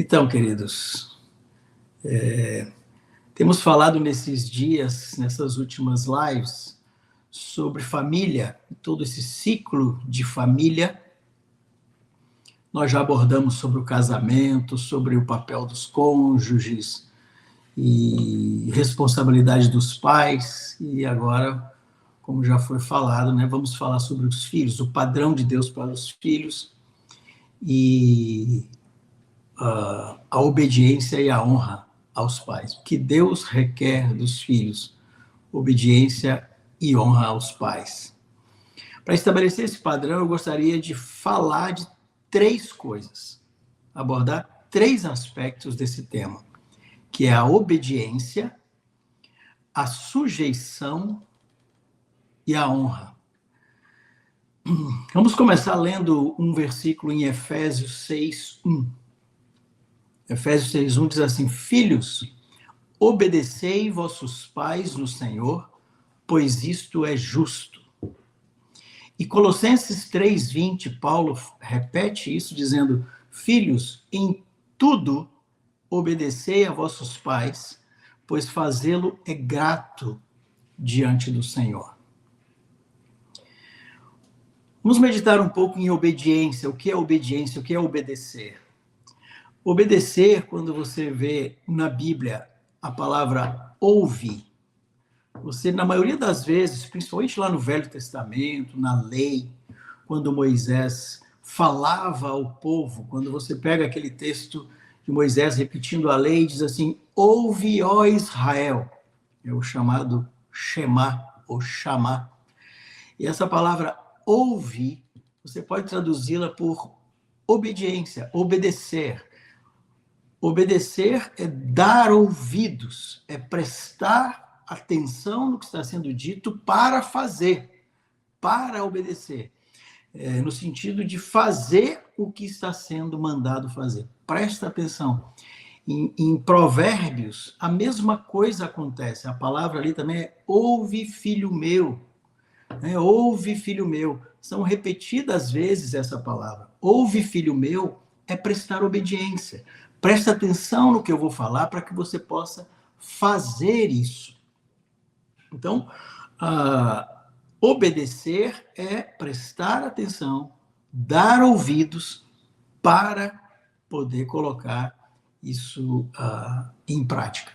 Então, queridos, temos falado nesses dias, nessas últimas lives, sobre família, todo esse ciclo de família. Nós já abordamos sobre o casamento, sobre o papel dos cônjuges e responsabilidade dos pais, e agora, como já foi falado, vamos falar sobre os filhos, o padrão de Deus para os filhos e a obediência e a honra aos pais. O que Deus requer dos filhos, obediência e honra aos pais. Para estabelecer esse padrão, eu gostaria de falar de três coisas, abordar três aspectos desse tema, que é a obediência, a sujeição e a honra. Vamos começar lendo um versículo em Efésios 6:1. Efésios 6:1 diz assim: Filhos, obedecei vossos pais no Senhor, pois isto é justo. E Colossenses 3:20, Paulo repete isso dizendo: Filhos, em tudo obedecei a vossos pais, pois fazê-lo é grato diante do Senhor. Vamos meditar um pouco em obediência. O que é obediência? O que é obedecer? Obedecer, quando você vê na Bíblia a palavra ouve, você, na maioria das vezes, principalmente lá no Velho Testamento, na lei, quando Moisés falava ao povo, quando você pega aquele texto de Moisés repetindo a lei, diz assim: ouve, ó Israel, é o chamado Shema, ou Chamá. E essa palavra ouve, você pode traduzi-la por obediência, obedecer. Obedecer é dar ouvidos, é prestar atenção no que está sendo dito para fazer, para obedecer. No sentido de fazer o que está sendo mandado fazer. Presta atenção. Em Provérbios, a mesma coisa acontece. A palavra ali também é ouve, filho meu. Ouve, filho meu. São repetidas vezes essa palavra. Ouve, filho meu, é prestar obediência. Presta atenção no que eu vou falar para que você possa fazer isso. Então, obedecer é prestar atenção, dar ouvidos para poder colocar isso em prática.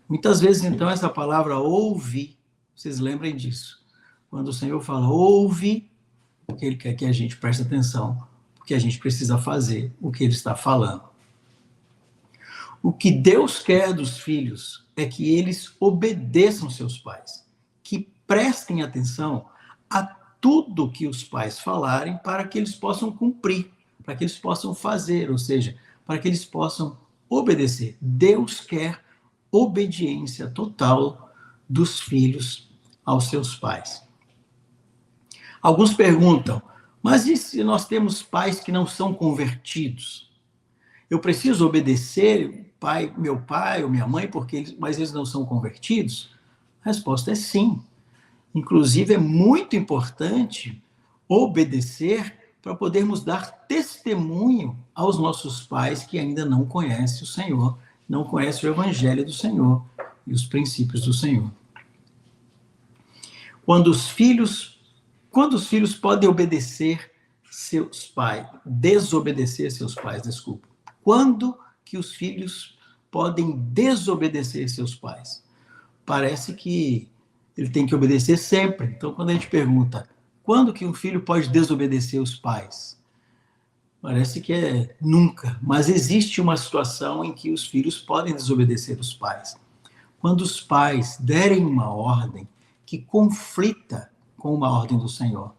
Muitas vezes, então, essa palavra ouve, vocês lembrem disso. Quando o Senhor fala ouve, porque Ele quer que a gente preste atenção, porque a gente precisa fazer o que Ele está falando. O que Deus quer dos filhos é que eles obedeçam seus pais, que prestem atenção a tudo que os pais falarem para que eles possam cumprir, para que eles possam fazer, ou seja, para que eles possam obedecer. Deus quer obediência total dos filhos aos seus pais. Alguns perguntam, mas e se nós temos pais que não são convertidos? Eu preciso obedecer meu pai ou minha mãe, mas eles não são convertidos? A resposta é sim. Inclusive, é muito importante obedecer para podermos dar testemunho aos nossos pais que ainda não conhecem o Senhor, não conhecem o Evangelho do Senhor e os princípios do Senhor. Quando os filhos podem obedecer seus pais, desobedecer seus pais, desculpa. Quando que os filhos podem desobedecer seus pais? Parece que ele tem que obedecer sempre. Então, quando a gente pergunta, quando que um filho pode desobedecer os pais? Parece que é nunca. Mas existe uma situação em que os filhos podem desobedecer os pais. Quando os pais derem uma ordem que conflita com uma ordem do Senhor.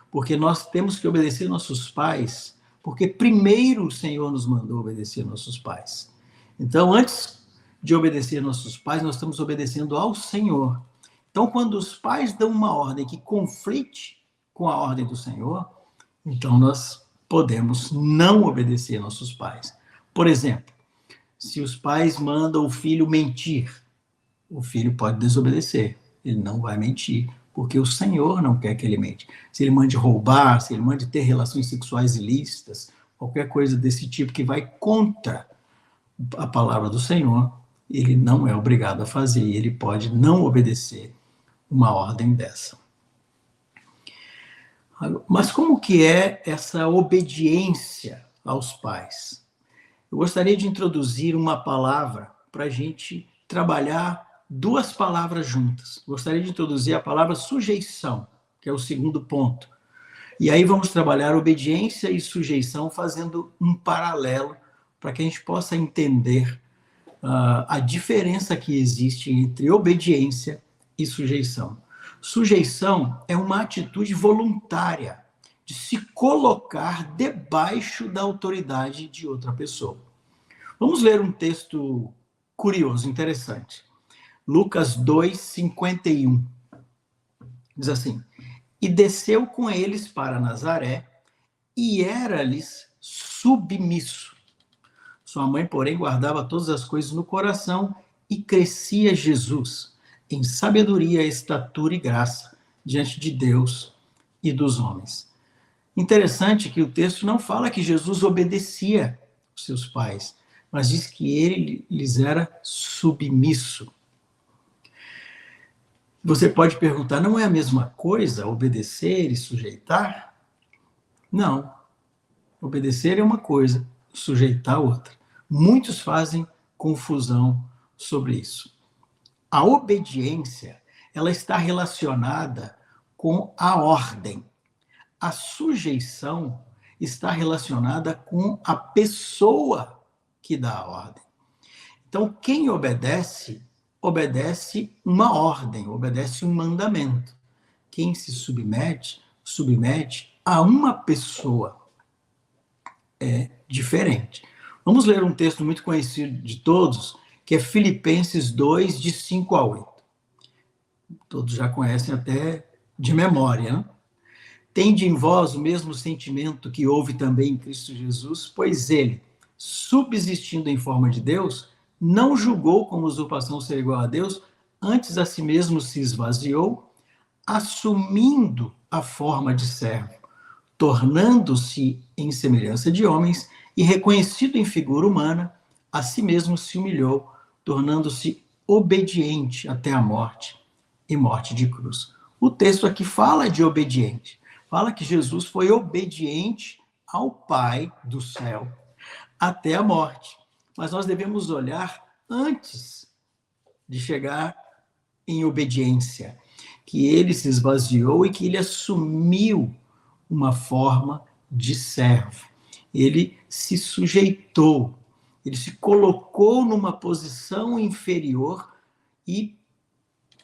Porque nós temos que obedecer nossos pais, porque primeiro o Senhor nos mandou obedecer nossos pais. Então, antes de obedecer nossos pais, nós estamos obedecendo ao Senhor. Então, quando os pais dão uma ordem que conflite com a ordem do Senhor, então nós podemos não obedecer nossos pais. Por exemplo, se os pais mandam o filho mentir, o filho pode desobedecer. Ele não vai mentir, porque o Senhor não quer que ele mente. Se ele mande roubar, se ele mande ter relações sexuais ilícitas, qualquer coisa desse tipo que vai contra a palavra do Senhor, ele não é obrigado a fazer, ele pode não obedecer uma ordem dessa. Mas como que é essa obediência aos pais? Eu gostaria de introduzir uma palavra para a gente trabalhar duas palavras juntas. Gostaria de introduzir a palavra sujeição, que é o segundo ponto. E aí vamos trabalhar obediência e sujeição fazendo um paralelo para que a gente possa entender a diferença que existe entre obediência e sujeição. Sujeição é uma atitude voluntária de se colocar debaixo da autoridade de outra pessoa. Vamos ler um texto curioso, interessante. Lucas 2, 51. Diz assim: E desceu com eles para Nazaré, e era-lhes submisso. Sua mãe, porém, guardava todas as coisas no coração, e crescia Jesus em sabedoria, estatura e graça diante de Deus e dos homens. Interessante que o texto não fala que Jesus obedecia os seus pais, mas diz que ele lhes era submisso. Você pode perguntar, não é a mesma coisa obedecer e sujeitar? Não. Obedecer é uma coisa, sujeitar outra. Muitos fazem confusão sobre isso. A obediência, ela está relacionada com a ordem. A sujeição está relacionada com a pessoa que dá a ordem. Então, quem obedece, obedece uma ordem, obedece um mandamento. Quem se submete, submete a uma pessoa. É diferente. Vamos ler um texto muito conhecido de todos, que é Filipenses 2, de 5 a 8. Todos já conhecem até de memória, né? Tende em vós o mesmo sentimento que houve também em Cristo Jesus, pois ele, subsistindo em forma de Deus, não julgou como usurpação ser igual a Deus, antes a si mesmo se esvaziou, assumindo a forma de servo, tornando-se em semelhança de homens e reconhecido em figura humana, a si mesmo se humilhou, tornando-se obediente até a morte e morte de cruz. O texto aqui fala de obediente, fala que Jesus foi obediente ao Pai do céu até a morte. Mas nós devemos olhar antes de chegar em obediência, que ele se esvaziou e que ele assumiu uma forma de servo. Ele se sujeitou, ele se colocou numa posição inferior e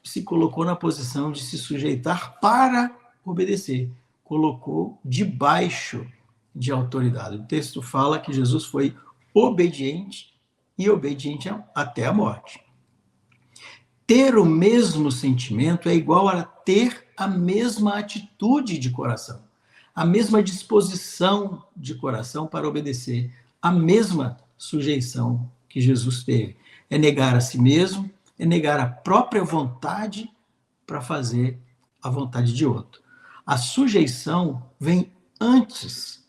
se colocou na posição de se sujeitar para obedecer. Colocou debaixo de autoridade. O texto fala que Jesus foi obediente e obediente até a morte. Ter o mesmo sentimento é igual a ter a mesma atitude de coração, a mesma disposição de coração para obedecer, a mesma sujeição que Jesus teve. É negar a si mesmo, é negar a própria vontade para fazer a vontade de outro. A sujeição vem antes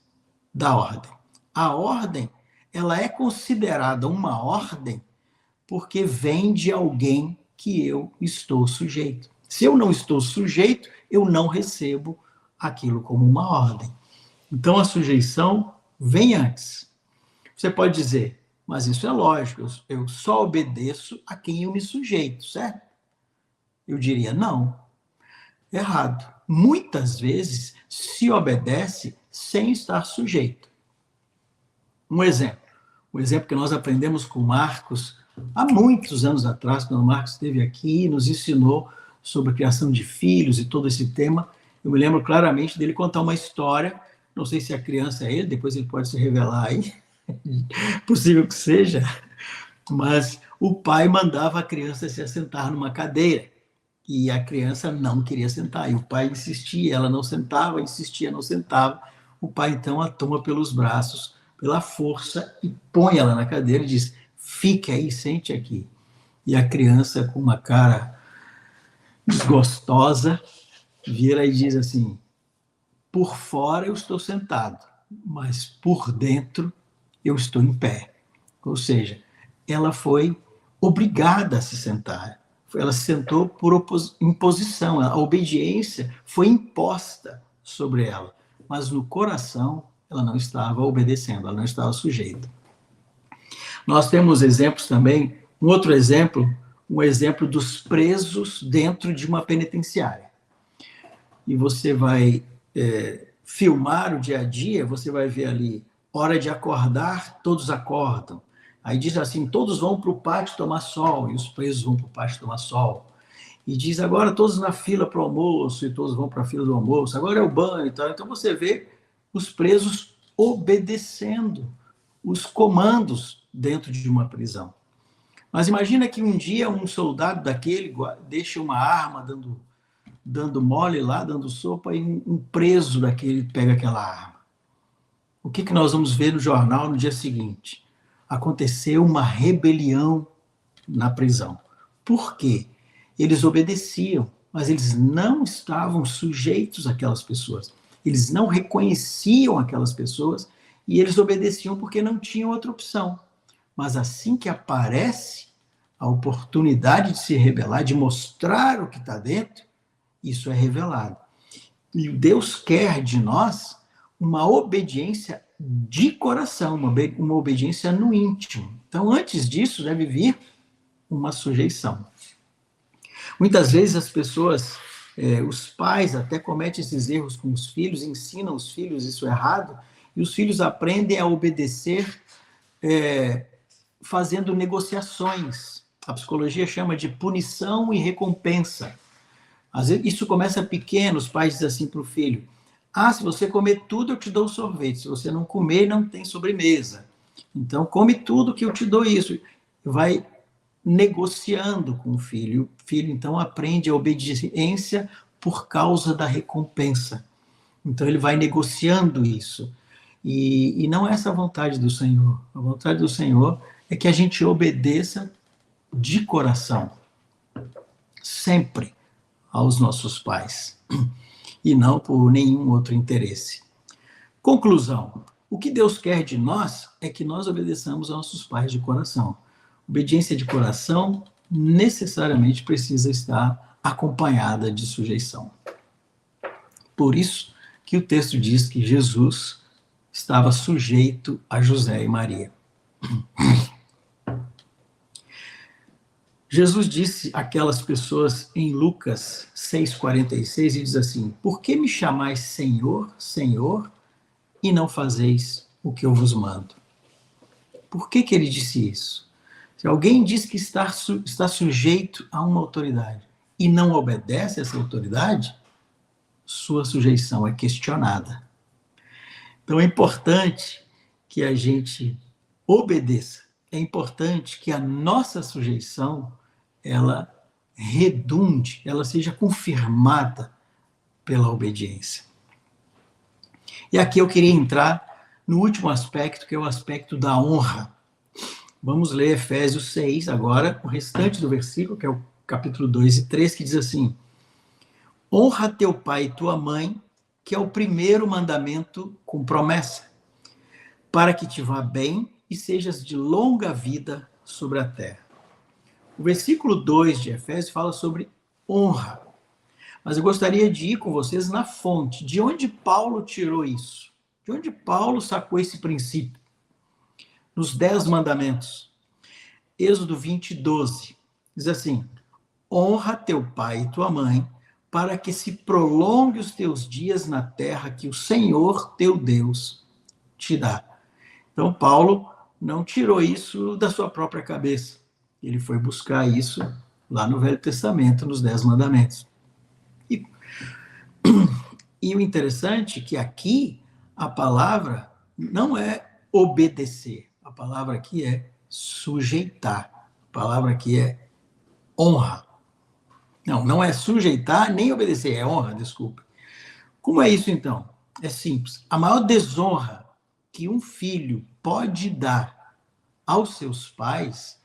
da ordem. A ordem, ela é considerada uma ordem porque vem de alguém que eu estou sujeito. Se eu não estou sujeito, eu não recebo aquilo como uma ordem. Então a sujeição vem antes. Você pode dizer, mas isso é lógico, eu só obedeço a quem eu me sujeito, certo? Eu diria, não, errado. Muitas vezes se obedece sem estar sujeito. Um exemplo que nós aprendemos com Marcos há muitos anos atrás, quando o Marcos esteve aqui e nos ensinou sobre a criação de filhos e todo esse tema. Eu me lembro claramente dele contar uma história, não sei se a criança é ele, depois ele pode se revelar aí, possível que seja, mas o pai mandava a criança se assentar numa cadeira e a criança não queria sentar, e o pai insistia, ela não sentava, insistia, não sentava. O pai então a toma pelos braços, pela força, e põe ela na cadeira e diz, fique aí, sente aqui. E a criança, com uma cara desgostosa, vira e diz assim, por fora eu estou sentado, mas por dentro eu estou em pé. Ou seja, ela foi obrigada a se sentar. Ela se sentou por imposição. A obediência foi imposta sobre ela. Mas no coração, ela não estava obedecendo, ela não estava sujeita. Nós temos exemplos também, um exemplo dos presos dentro de uma penitenciária. E você vai filmar o dia a dia, você vai ver ali, hora de acordar, todos acordam. Aí diz assim, todos vão para o pátio tomar sol, e os presos vão para o pátio tomar sol. E diz agora todos na fila para o almoço, e todos vão para a fila do almoço, agora é o banho e tal. Então você vê os presos obedecendo os comandos dentro de uma prisão. Mas imagina que um dia um soldado daquele deixa uma arma dando mole lá, dando sopa, e um preso daquele pega aquela arma. O que nós vamos ver no jornal no dia seguinte? Aconteceu uma rebelião na prisão. Por quê? Eles obedeciam, mas eles não estavam sujeitos àquelas pessoas. Eles não reconheciam aquelas pessoas e eles obedeciam porque não tinham outra opção. Mas assim que aparece a oportunidade de se rebelar, de mostrar o que está dentro, isso é revelado. E Deus quer de nós uma obediência de coração, uma obediência no íntimo. Então, antes disso, deve vir uma sujeição. Muitas vezes as pessoas, os pais até cometem esses erros com os filhos, ensinam os filhos isso errado, e os filhos aprendem a obedecer fazendo negociações. A psicologia chama de punição e recompensa. Às vezes, isso começa pequeno, os pais dizem assim para o filho, se você comer tudo, eu te dou sorvete. Se você não comer, não tem sobremesa. Então, come tudo que eu te dou isso. Vai negociando com o filho. O filho, então, aprende a obediência por causa da recompensa. Então, ele vai negociando isso. E não é essa a vontade do Senhor. A vontade do Senhor é que a gente obedeça de coração. Sempre aos nossos pais. E não por nenhum outro interesse. Conclusão. O que Deus quer de nós é que nós obedeçamos aos nossos pais de coração. Obediência de coração necessariamente precisa estar acompanhada de sujeição. Por isso que o texto diz que Jesus estava sujeito a José e Maria. Jesus disse àquelas pessoas em Lucas 6,46 e diz assim, por que me chamais Senhor, Senhor, e não fazeis o que eu vos mando? Por que ele disse isso? Se alguém diz que está sujeito a uma autoridade e não obedece a essa autoridade, sua sujeição é questionada. Então é importante que a gente obedeça. É importante que a nossa sujeição ela redunde, ela seja confirmada pela obediência. E aqui eu queria entrar no último aspecto, que é o aspecto da honra. Vamos ler Efésios 6 agora, o restante do versículo, que é o capítulo 2 e 3, que diz assim, honra teu pai e tua mãe, que é o primeiro mandamento com promessa, para que te vá bem e sejas de longa vida sobre a terra. O versículo 2 de Efésios fala sobre honra. Mas eu gostaria de ir com vocês na fonte. De onde Paulo tirou isso? De onde Paulo sacou esse princípio? Nos 10 mandamentos. Êxodo 20, 12. Diz assim, honra teu pai e tua mãe, para que se prolongue os teus dias na terra que o Senhor teu Deus te dá. Então, Paulo não tirou isso da sua própria cabeça. Ele foi buscar isso lá no Velho Testamento, nos 10 mandamentos. E o interessante é que aqui a palavra não é obedecer. A palavra aqui é sujeitar. A palavra aqui é honra. Não é sujeitar nem obedecer, é honra, desculpe. Como é isso então? É simples. A maior desonra que um filho pode dar aos seus pais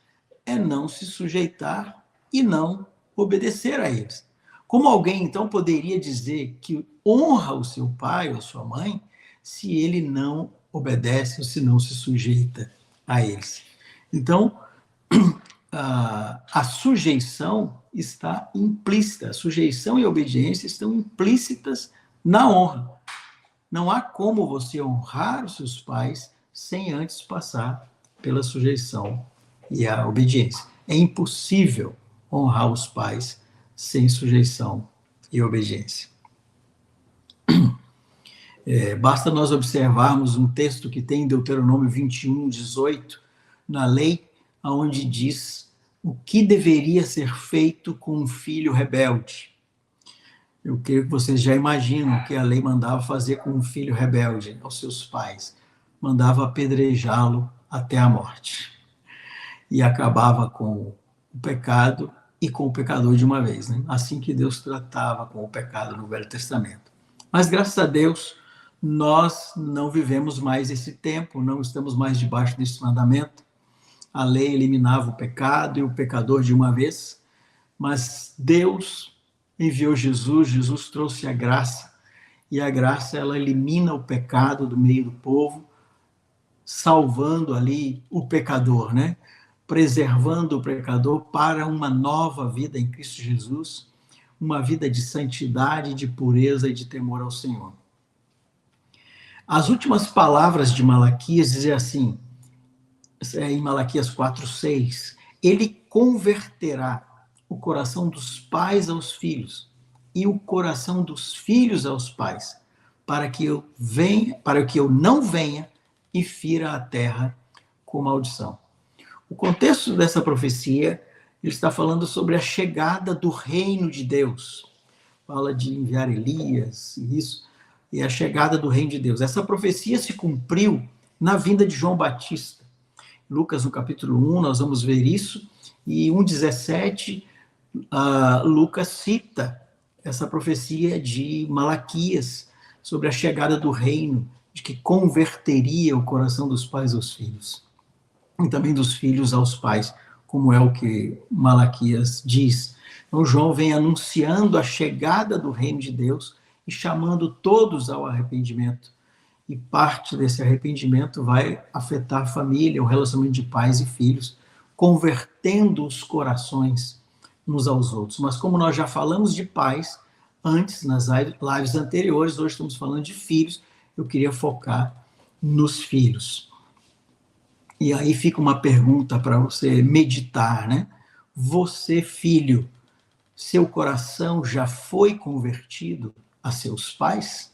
é não se sujeitar e não obedecer a eles. Como alguém, então, poderia dizer que honra o seu pai ou sua mãe se ele não obedece ou se não se sujeita a eles? Então, a sujeição está implícita. A sujeição e a obediência estão implícitas na honra. Não há como você honrar os seus pais sem antes passar pela sujeição e a obediência. É impossível honrar os pais sem sujeição e obediência. Basta nós observarmos um texto que tem em Deuteronômio 21, 18, na lei, onde diz o que deveria ser feito com um filho rebelde. Eu creio que vocês já imaginam o que a lei mandava fazer com um filho rebelde aos seus pais. Mandava apedrejá-lo até a morte. E acabava com o pecado e com o pecador de uma vez, né? Assim que Deus tratava com o pecado no Velho Testamento. Mas, graças a Deus, nós não vivemos mais esse tempo, não estamos mais debaixo desse mandamento. A lei eliminava o pecado e o pecador de uma vez, mas Deus enviou Jesus, Jesus trouxe a graça, e a graça, ela elimina o pecado do meio do povo, salvando ali o pecador, né? Preservando o pecador para uma nova vida em Cristo Jesus, uma vida de santidade, de pureza e de temor ao Senhor. As últimas palavras de Malaquias dizem assim, em Malaquias 4:6, ele converterá o coração dos pais aos filhos e o coração dos filhos aos pais, para que eu não venha e fira a terra com maldição. O contexto dessa profecia, ele está falando sobre a chegada do reino de Deus. Fala de enviar Elias, e a chegada do reino de Deus. Essa profecia se cumpriu na vinda de João Batista. Lucas, no capítulo 1, nós vamos ver isso, e 1:17, Lucas cita essa profecia de Malaquias sobre a chegada do reino, de que converteria o coração dos pais aos filhos, e também dos filhos aos pais, como é o que Malaquias diz. Então, João vem anunciando a chegada do reino de Deus e chamando todos ao arrependimento. E parte desse arrependimento vai afetar a família, o relacionamento de pais e filhos, convertendo os corações uns aos outros. Mas como nós já falamos de pais antes, nas lives anteriores, hoje estamos falando de filhos, eu queria focar nos filhos. E aí fica uma pergunta para você meditar, né? Você, filho, seu coração já foi convertido a seus pais?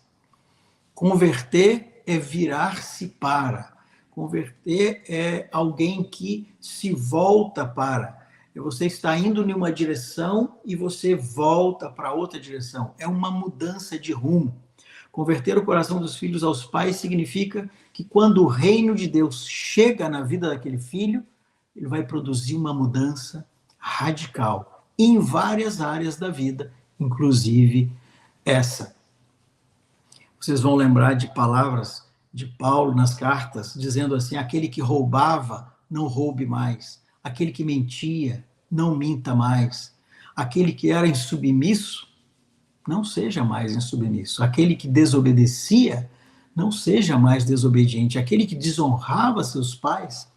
Converter é virar-se para. Converter é alguém que se volta para. Você está indo em uma direção e você volta para outra direção. É uma mudança de rumo. Converter o coração dos filhos aos pais significa que quando o reino de Deus chega na vida daquele filho, ele vai produzir uma mudança radical em várias áreas da vida, inclusive essa. Vocês vão lembrar de palavras de Paulo nas cartas, dizendo assim, aquele que roubava, não roube mais. Aquele que mentia, não minta mais. Aquele que era insubmisso, não seja mais insubmisso. Aquele que desobedecia, não seja mais desobediente. Aquele que desonrava seus pais,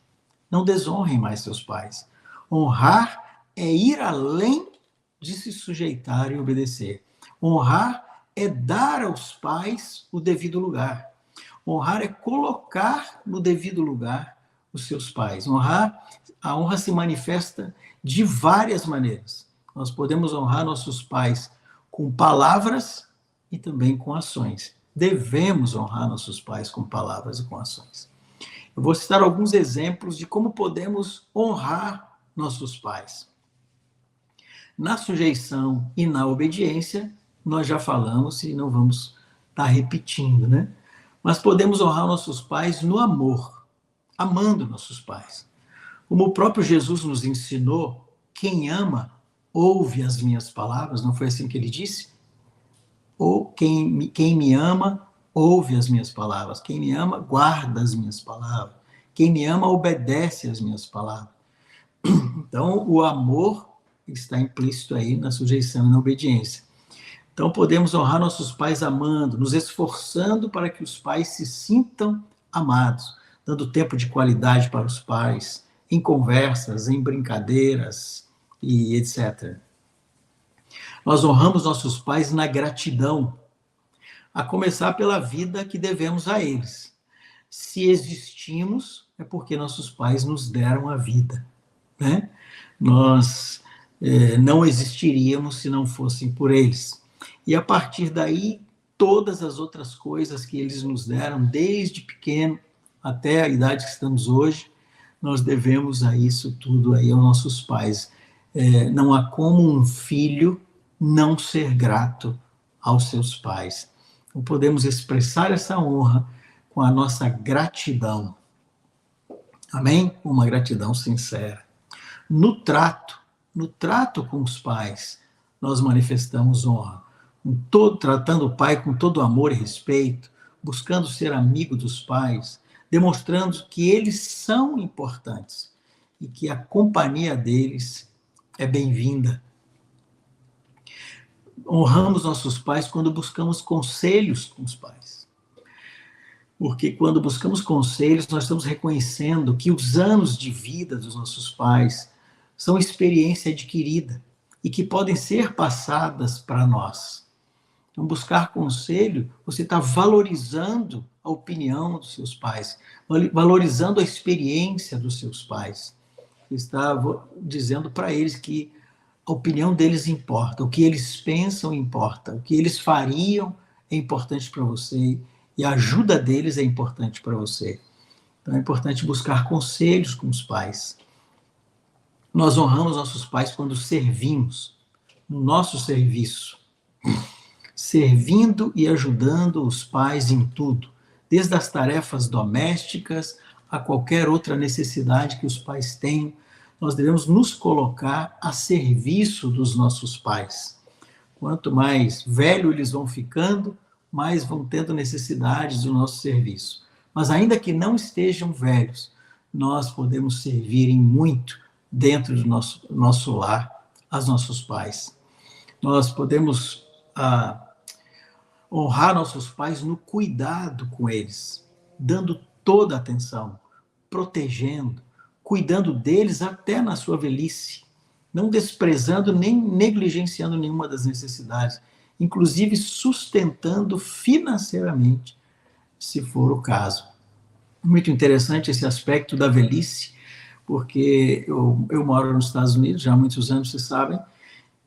não desonrem mais seus pais. Honrar é ir além de se sujeitar e obedecer. Honrar é dar aos pais o devido lugar. Honrar é colocar no devido lugar os seus pais. A honra se manifesta de várias maneiras. Nós podemos honrar nossos pais com palavras e também com ações. Devemos honrar nossos pais com palavras e com ações. Eu vou citar alguns exemplos de como podemos honrar nossos pais. Na sujeição e na obediência, nós já falamos e não vamos estar repetindo, né? Mas podemos honrar nossos pais no amor, amando nossos pais. Como o próprio Jesus nos ensinou, quem ama, ouve as minhas palavras, não foi assim que ele disse? Ou quem me ama, ouve as minhas palavras. Quem me ama, guarda as minhas palavras. Quem me ama, obedece as minhas palavras. Então, o amor está implícito aí na sujeição e na obediência. Então, podemos honrar nossos pais amando, nos esforçando para que os pais se sintam amados, dando tempo de qualidade para os pais, em conversas, em brincadeiras e etc. Nós honramos nossos pais na gratidão, a começar pela vida que devemos a eles. Se existimos, é porque nossos pais nos deram a vida, né? Nós não existiríamos se não fossem por eles. E a partir daí, todas as outras coisas que eles nos deram, desde pequeno até a idade que estamos hoje, nós devemos a isso tudo aí aos nossos pais. Não há como um filho não ser grato aos seus pais. Então, podemos expressar essa honra com a nossa gratidão. Amém? Uma gratidão sincera. No trato com os pais, nós manifestamos honra. Tratando o pai com todo amor e respeito, buscando ser amigo dos pais, demonstrando que eles são importantes e que a companhia deles é bem-vinda. Honramos nossos pais quando buscamos conselhos com os pais. Porque quando buscamos conselhos, nós estamos reconhecendo que os anos de vida dos nossos pais são experiência adquirida e que podem ser passadas para nós. Então, buscar conselho, você está valorizando a opinião dos seus pais, valorizando a experiência dos seus pais. Está dizendo para eles que a opinião deles importa, o que eles pensam importa, o que eles fariam é importante para você e a ajuda deles é importante para você. Então é importante buscar conselhos com os pais. Nós honramos nossos pais quando servimos, no nosso serviço, servindo e ajudando os pais em tudo, desde as tarefas domésticas a qualquer outra necessidade que os pais tenham. Nós devemos nos colocar a serviço dos nossos pais. Quanto mais velho eles vão ficando, mais vão tendo necessidades do nosso serviço. Mas ainda que não estejam velhos, nós podemos servir em muito dentro do nosso lar aos nossos pais. Nós podemos honrar nossos pais no cuidado com eles, dando toda a atenção, protegendo, cuidando deles até na sua velhice, não desprezando nem negligenciando nenhuma das necessidades, inclusive sustentando financeiramente, se for o caso. Muito interessante esse aspecto da velhice, porque eu moro nos Estados Unidos já há muitos anos, vocês sabem,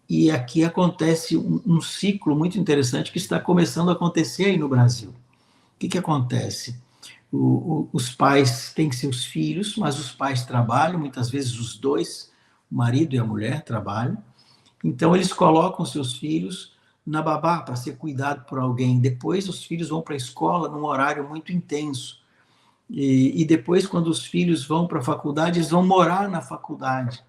e aqui acontece um ciclo muito interessante que está começando a acontecer aí no Brasil. O que acontece? Os pais têm seus filhos, mas os pais trabalham, muitas vezes os dois, o marido e a mulher trabalham, então eles colocam seus filhos na babá para ser cuidado por alguém. Depois os filhos vão para a escola num horário muito intenso. E depois, quando os filhos vão para a faculdade, eles vão morar na faculdade.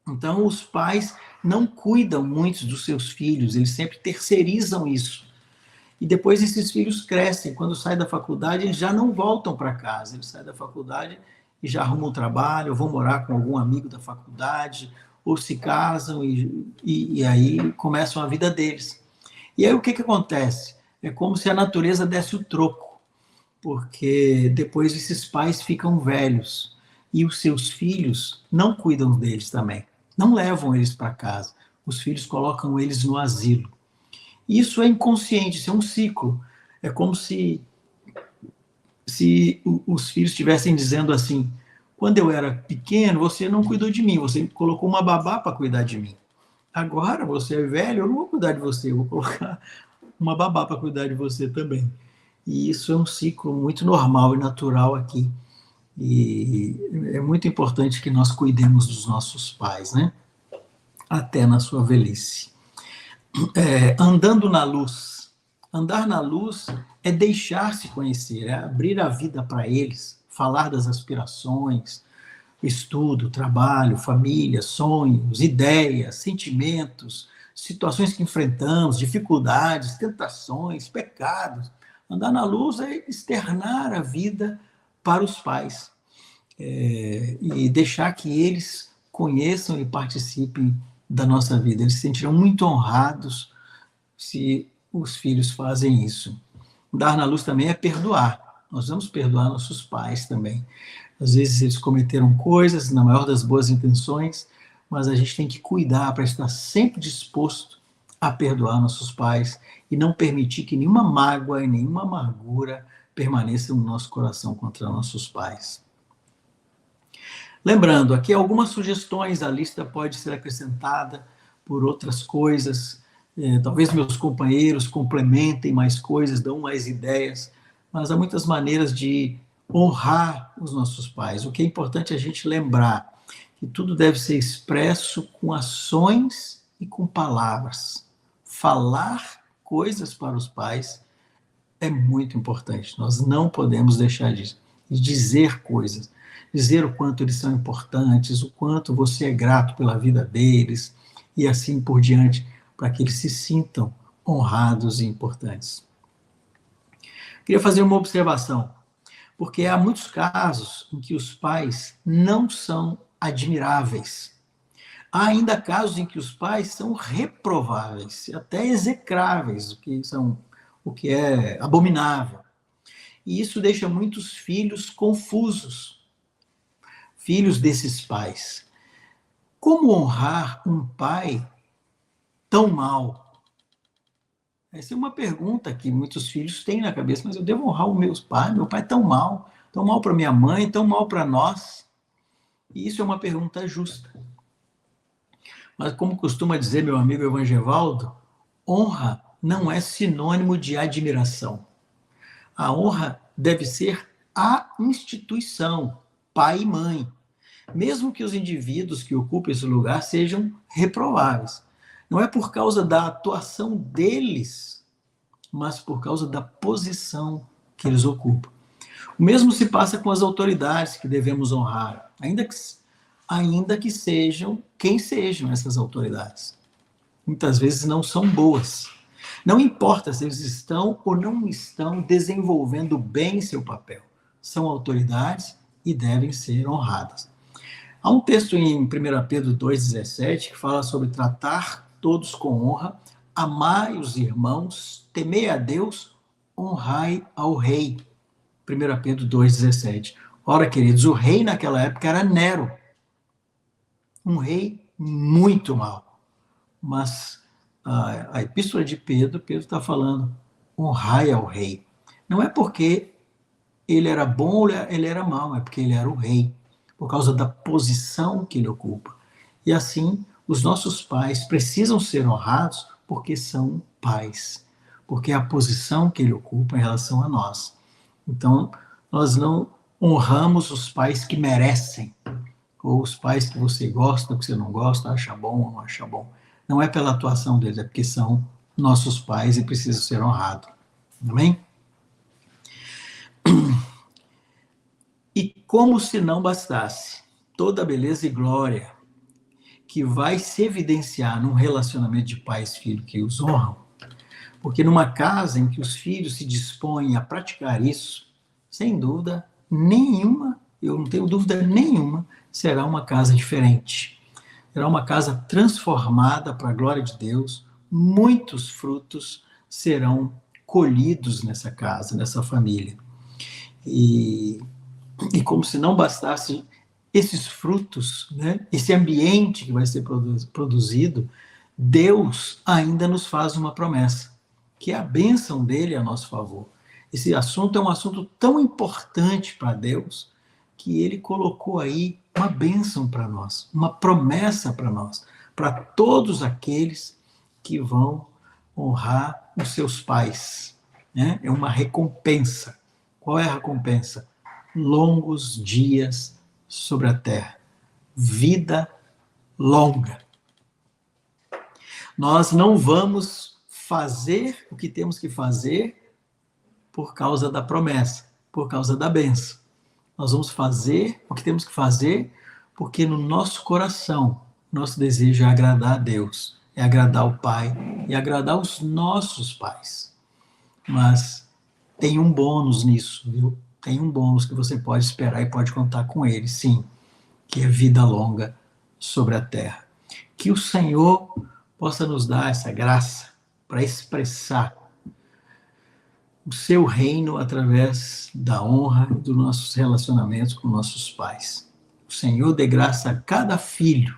Então, os pais não cuidam muito dos seus filhos, eles sempre terceirizam isso. E depois esses filhos crescem, quando saem da faculdade, eles já não voltam para casa, eles saem da faculdade e já arrumam um trabalho, ou vão morar com algum amigo da faculdade, ou se casam e aí começam a vida deles. E aí o que acontece? É como se a natureza desse o troco, porque depois esses pais ficam velhos e os seus filhos não cuidam deles também, não levam eles para casa, os filhos colocam eles no asilo. Isso é inconsciente, isso é um ciclo. É como se os filhos estivessem dizendo assim: quando eu era pequeno, você não cuidou de mim, você colocou uma babá para cuidar de mim. Agora você é velho, eu não vou cuidar de você, eu vou colocar uma babá para cuidar de você também. E isso é um ciclo muito normal e natural aqui. E é muito importante que nós cuidemos dos nossos pais, né? Até na sua velhice. Andando na luz. Andar na luz é deixar-se conhecer, é abrir a vida para eles, falar das aspirações, estudo, trabalho, família, sonhos, ideias, sentimentos, situações que enfrentamos, dificuldades, tentações, pecados. Andar na luz é externar a vida para os pais e deixar que eles conheçam e participem da nossa vida. Eles se sentirão muito honrados se os filhos fazem isso. Andar na luz também é perdoar. Nós vamos perdoar nossos pais também. Às vezes eles cometeram coisas, na maior das boas intenções, mas a gente tem que cuidar para estar sempre disposto a perdoar nossos pais e não permitir que nenhuma mágoa e nenhuma amargura permaneça no nosso coração contra nossos pais. Lembrando, aqui algumas sugestões, a lista pode ser acrescentada por outras coisas, talvez meus companheiros complementem mais coisas, dão mais ideias, mas há muitas maneiras de honrar os nossos pais. O que é importante é a gente lembrar que tudo deve ser expresso com ações e com palavras. Falar coisas para os pais é muito importante. Nós não podemos deixar de dizer coisas, dizer o quanto eles são importantes, o quanto você é grato pela vida deles e assim por diante, para que eles se sintam honrados e importantes. Queria fazer uma observação, porque há muitos casos em que os pais não são admiráveis. Há ainda casos em que os pais são reprováveis, até execráveis, o que é abominável. E isso deixa muitos filhos confusos, filhos desses pais. Como honrar um pai tão mau? Essa é uma pergunta que muitos filhos têm na cabeça, mas eu devo honrar o meu pai é tão mal para minha mãe, tão mal para nós. E isso é uma pergunta justa. Mas como costuma dizer meu amigo Evangevaldo, honra não é sinônimo de admiração. A honra deve ser a instituição, pai e mãe, mesmo que os indivíduos que ocupam esse lugar sejam reprováveis. Não é por causa da atuação deles, mas por causa da posição que eles ocupam. O mesmo se passa com as autoridades que devemos honrar, ainda que sejam quem sejam essas autoridades. Muitas vezes não são boas. Não importa se eles estão ou não estão desenvolvendo bem seu papel. São autoridades e devem ser honradas. Há um texto em 1 Pedro 2,17 que fala sobre tratar todos com honra, amai os irmãos, temei a Deus, honrai ao rei. 1 Pedro 2,17. Ora, queridos, o rei naquela época era Nero. Um rei muito mau. Mas a epístola de Pedro está falando, honrai ao rei. Não é porque ele era bom ou ele era mau, é porque ele era o rei, por causa da posição que ele ocupa. E assim, os nossos pais precisam ser honrados porque são pais, porque é a posição que ele ocupa em relação a nós. Então, nós não honramos os pais que merecem, ou os pais que você gosta, que você não gosta, acha bom ou não acha bom. Não é pela atuação deles, é porque são nossos pais e precisam ser honrados. Amém? E como se não bastasse toda a beleza e glória que vai se evidenciar num relacionamento de pais e filhos que os honram, porque numa casa em que os filhos se dispõem a praticar isso, sem dúvida nenhuma, eu não tenho dúvida nenhuma, será uma casa diferente. Será uma casa transformada para a glória de Deus, muitos frutos serão colhidos nessa casa, nessa família. E como se não bastasse esses frutos, né, esse ambiente que vai ser produzido, Deus ainda nos faz uma promessa, que é a bênção dele a nosso favor. Esse assunto é um assunto tão importante para Deus, que ele colocou aí uma bênção para nós, uma promessa para nós, para todos aqueles que vão honrar os seus pais. Né? É uma recompensa. Qual é a recompensa? Longos dias sobre a terra. Vida longa. Nós não vamos fazer o que temos que fazer por causa da promessa, por causa da bênção. Nós vamos fazer o que temos que fazer porque no nosso coração, nosso desejo é agradar a Deus, é agradar o Pai e agradar os nossos pais. Mas tem um bônus nisso, viu? Tem um bônus que você pode esperar e pode contar com ele, sim, que é vida longa sobre a terra. Que o Senhor possa nos dar essa graça para expressar o seu reino através da honra e dos nossos relacionamentos com nossos pais. O Senhor dê graça a cada filho,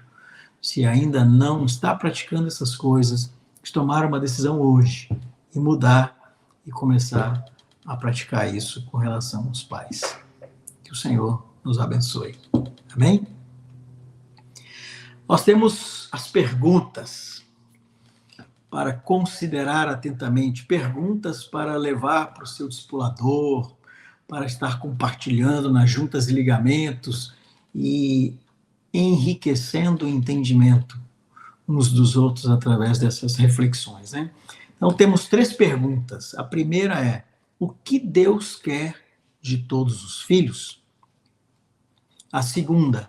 se ainda não está praticando essas coisas, de tomar uma decisão hoje e mudar e começar a praticar isso com relação aos pais. Que o Senhor nos abençoe. Amém? Nós temos as perguntas para considerar atentamente, perguntas para levar para o seu discipulador, para estar compartilhando nas juntas e ligamentos e enriquecendo o entendimento uns dos outros através dessas reflexões, né? Então temos 3 perguntas. A primeira é: o que Deus quer de todos os filhos? A segunda: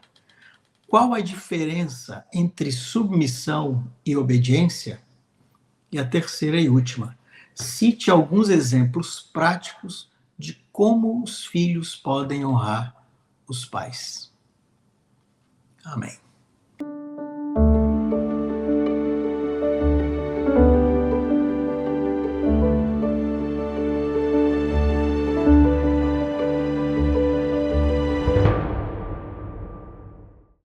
qual a diferença entre submissão e obediência? E a terceira e última: cite alguns exemplos práticos de como os filhos podem honrar os pais. Amém.